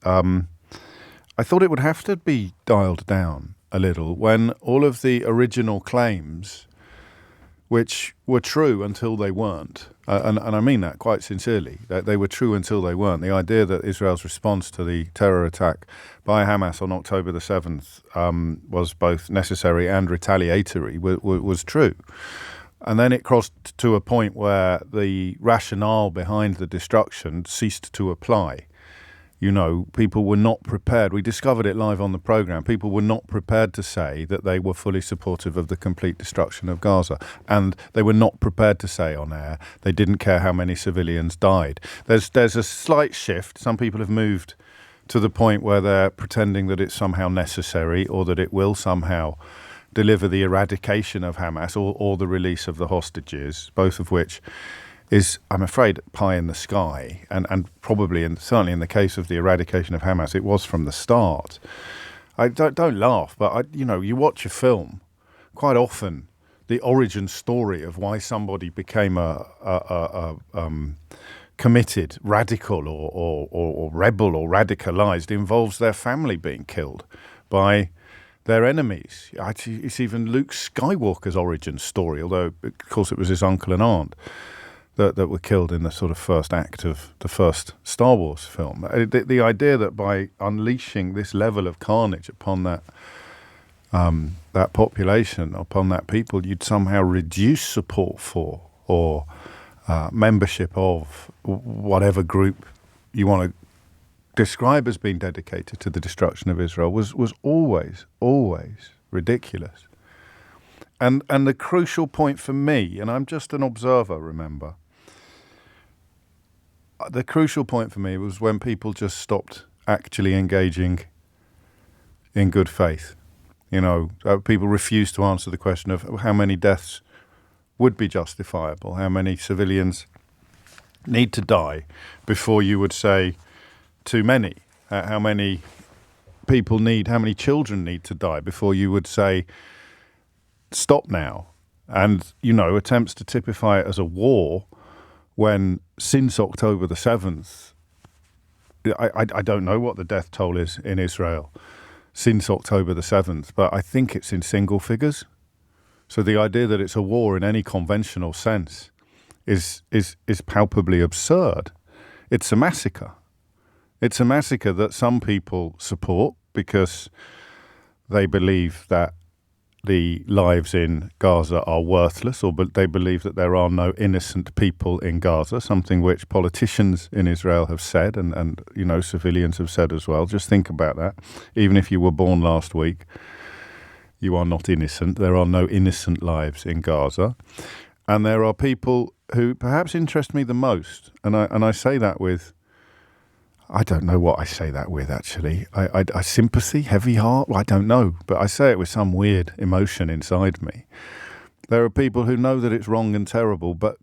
I thought it would have to be dialed down a little when all of the original claims, which were true until they weren't, and I mean that quite sincerely, that they were true until they weren't. The idea that Israel's response to the terror attack by Hamas on October the 7th was both necessary and retaliatory was true. And then it crossed to a point where the rationale behind the destruction ceased to apply. You know, people were not prepared. We discovered it live on the program. People were not prepared to say that they were fully supportive of the complete destruction of Gaza. And they were not prepared to say on air they didn't care how many civilians died. There's a slight shift. Some people have moved to the point where they're pretending that it's somehow necessary or that it will somehow deliver the eradication of Hamas or the release of the hostages, both of which is, I'm afraid, pie in the sky, and probably, and certainly in the case of the eradication of Hamas, it was from the start. I don't laugh, but you watch a film, quite often the origin story of why somebody became a committed radical or rebel or radicalized involves their family being killed by their enemies. It's even Luke Skywalker's origin story, although of course it was his uncle and aunt that were killed in the sort of first act of the first Star Wars film. The idea that by unleashing this level of carnage upon that population, upon that people, you'd somehow reduce support for or membership of whatever group you want to describe as being dedicated to the destruction of Israel was always ridiculous. And the crucial point for me, and I'm just an observer, remember, the crucial point for me was when people just stopped actually engaging in good faith. People refused to answer the question of how many deaths would be justifiable, how many civilians need to die before you would say too many, how many how many children need to die before you would say stop now. And, attempts to typify it as a war when since October the 7th, I don't know what the death toll is in Israel since October the 7th, but I think it's in single figures. So the idea that it's a war in any conventional sense is palpably absurd. It's a massacre. It's a massacre that some people support because they believe that the lives in Gaza are worthless, or they believe that there are no innocent people in Gaza, something which politicians in Israel have said and civilians have said as well. Just think about that. Even if you were born last week, you are not innocent. There are no innocent lives in Gaza. And there are people who perhaps interest me the most, and I say that with, I don't know what I say that with, actually. I sympathy, heavy heart, I don't know, but I say it with some weird emotion inside me. There are people who know that it's wrong and terrible, but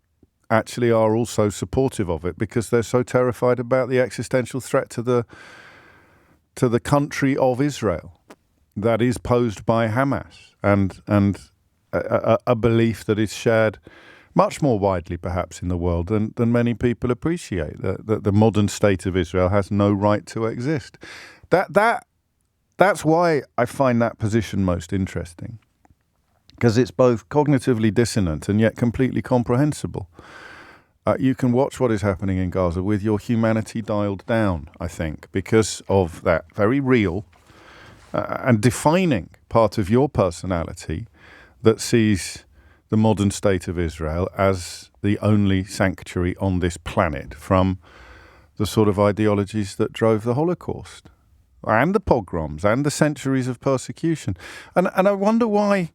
actually are also supportive of it because they're so terrified about the existential threat to the country of Israel that is posed by Hamas, and a belief that is shared much more widely perhaps in the world than many people appreciate, that the modern state of Israel has no right to exist. That's why I find that position most interesting, because it's both cognitively dissonant and yet completely comprehensible. You can watch what is happening in Gaza with your humanity dialed down, I think, because of that very real and defining part of your personality that sees the modern state of Israel as the only sanctuary on this planet from the sort of ideologies that drove the Holocaust and the pogroms and the centuries of persecution. And I wonder why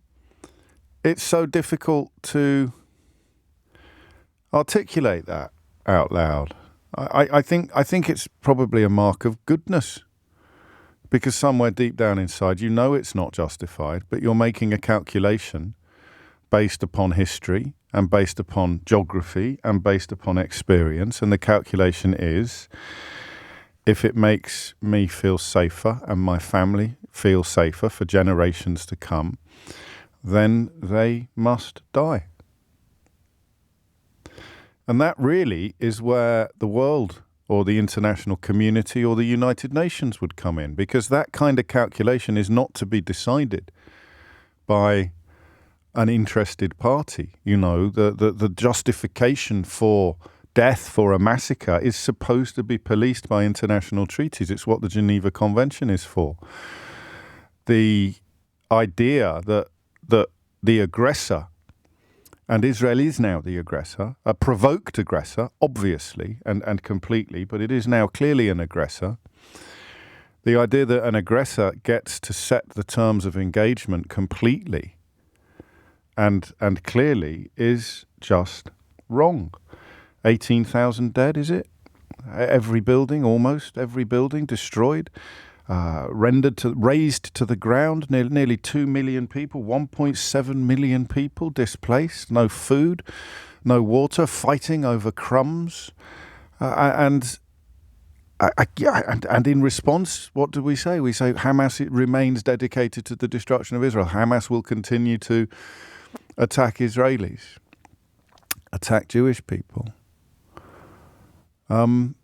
it's so difficult to articulate that out loud. I think it's probably a mark of goodness, because somewhere deep down inside you know it's not justified, but you're making a calculation based upon history and based upon geography and based upon experience. And the calculation is, if it makes me feel safer and my family feel safer for generations to come, then they must die. And that really is where the world or the international community or the United Nations would come in, because that kind of calculation is not to be decided by an interested party. You know, the justification for death for a massacre is supposed to be policed by international treaties. It's what the Geneva Convention is for. The idea that the aggressor, and Israel is now the aggressor, a provoked aggressor, obviously, and completely, but it is now clearly an aggressor. The idea that an aggressor gets to set the terms of engagement completely and clearly is just wrong. 18,000 dead, is it? Every building, almost every building destroyed. Razed to the ground, nearly 2 million people, 1.7 million people displaced, no food, no water, fighting over crumbs. And in response, what do we say? We say Hamas remains dedicated to the destruction of Israel. Hamas will continue to attack Israelis, attack Jewish people. And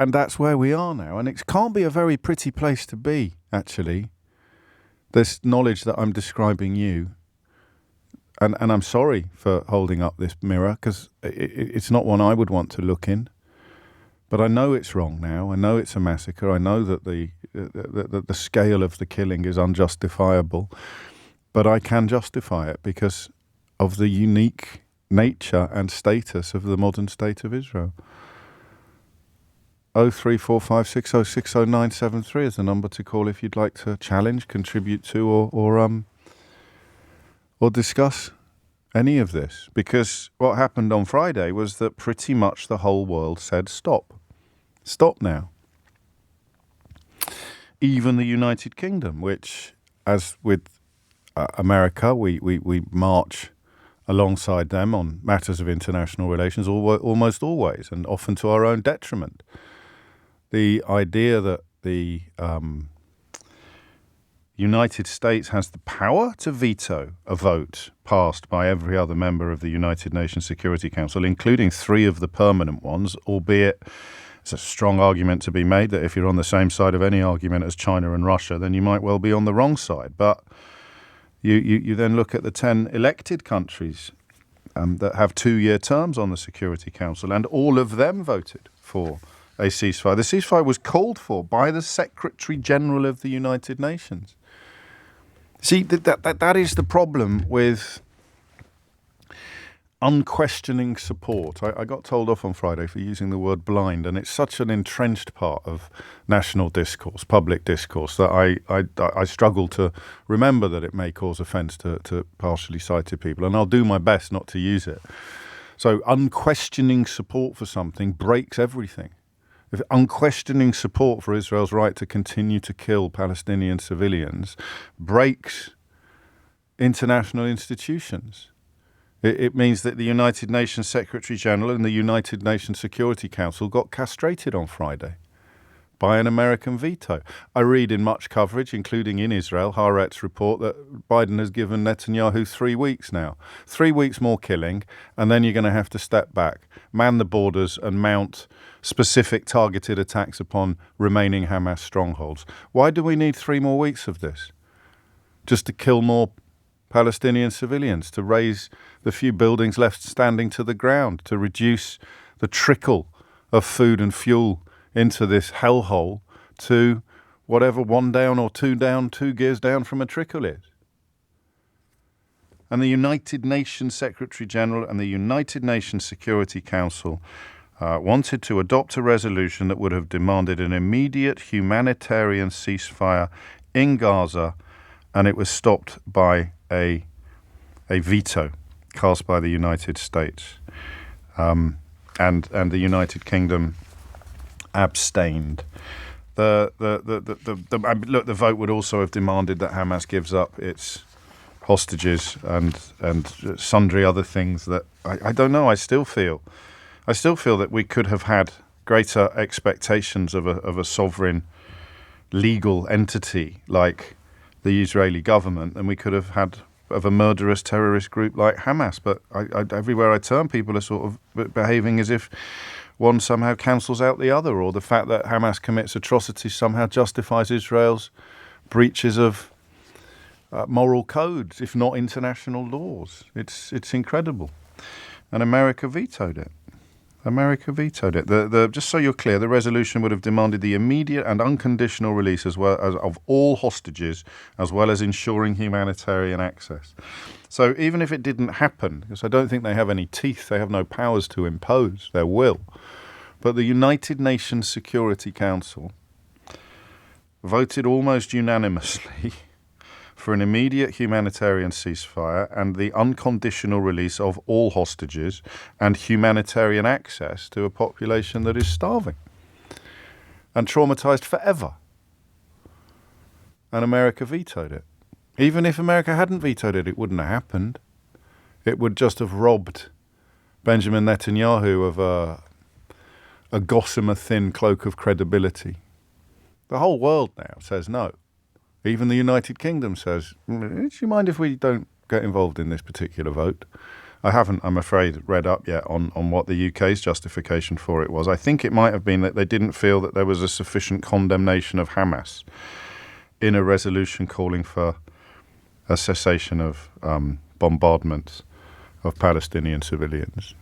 that's where we are now. And it can't be a very pretty place to be, actually, this knowledge that I'm describing you. And I'm sorry for holding up this mirror, because it's not one I would want to look in. But I know it's wrong now. I know it's a massacre. I know that the scale of the killing is unjustifiable. But I can justify it because of the unique nature and status of the modern state of Israel. 034560600973 is the number to call if you'd like to challenge, contribute to, or discuss any of this. Because what happened on Friday was that pretty much the whole world said stop. Stop now. Even the United Kingdom, which, as with America, we march alongside them on matters of international relations almost always, and often to our own detriment. The idea that the United States has the power to veto a vote passed by every other member of the United Nations Security Council, including 3 of the permanent ones, albeit it's a strong argument to be made that if you're on the same side of any argument as China and Russia, then you might well be on the wrong side. But you then look at the 10 elected countries that have 2-year terms on the Security Council, and all of them voted for a ceasefire. The ceasefire was called for by the Secretary General of the United Nations. See, that is the problem with unquestioning support. I got told off on Friday for using the word blind, and it's such an entrenched part of national discourse, public discourse, that I struggle to remember that it may cause offence to partially sighted people, and I'll do my best not to use it. So unquestioning support for something breaks everything. If unquestioning support for Israel's right to continue to kill Palestinian civilians breaks international institutions, it means that the United Nations Secretary General and the United Nations Security Council got castrated on Friday by an American veto. I read in much coverage, including in Israel, Haaretz report that Biden has given Netanyahu 3 weeks now. 3 weeks more killing, and then you're going to have to step back, man the borders, and mount specific targeted attacks upon remaining Hamas strongholds. Why do we need 3 more weeks of this? Just to kill more Palestinian civilians, to raise the few buildings left standing to the ground, to reduce the trickle of food and fuel into this hellhole to whatever 1 down or 2 down, 2 gears down from a trickle is. And the United Nations Secretary General and the United Nations Security Council wanted to adopt a resolution that would have demanded an immediate humanitarian ceasefire in Gaza, and it was stopped by a veto cast by the United States. And the United Kingdom abstained. The vote would also have demanded that Hamas gives up its hostages and sundry other things that I don't know. I still feel that we could have had greater expectations of a sovereign legal entity like the Israeli government than we could have had of a murderous terrorist group like Hamas. But everywhere I turn, people are sort of behaving as if one somehow cancels out the other, or the fact that Hamas commits atrocities somehow justifies Israel's breaches of moral codes, if not international laws. It's incredible. And America vetoed it. America vetoed it. Just so you're clear, the resolution would have demanded the immediate and unconditional release as well as of all hostages, as well as ensuring humanitarian access. So even if it didn't happen, because I don't think they have any teeth, they have no powers to impose their will, but the United Nations Security Council voted almost unanimously for an immediate humanitarian ceasefire and the unconditional release of all hostages and humanitarian access to a population that is starving and traumatized forever. And America vetoed it. Even if America hadn't vetoed it, it wouldn't have happened. It would just have robbed Benjamin Netanyahu of a gossamer-thin cloak of credibility. The whole world now says no. Even the United Kingdom says, do you mind if we don't get involved in this particular vote? I haven't, I'm afraid, read up yet on what the UK's justification for it was. I think it might have been that they didn't feel that there was a sufficient condemnation of Hamas in a resolution calling for a cessation of bombardments of Palestinian civilians.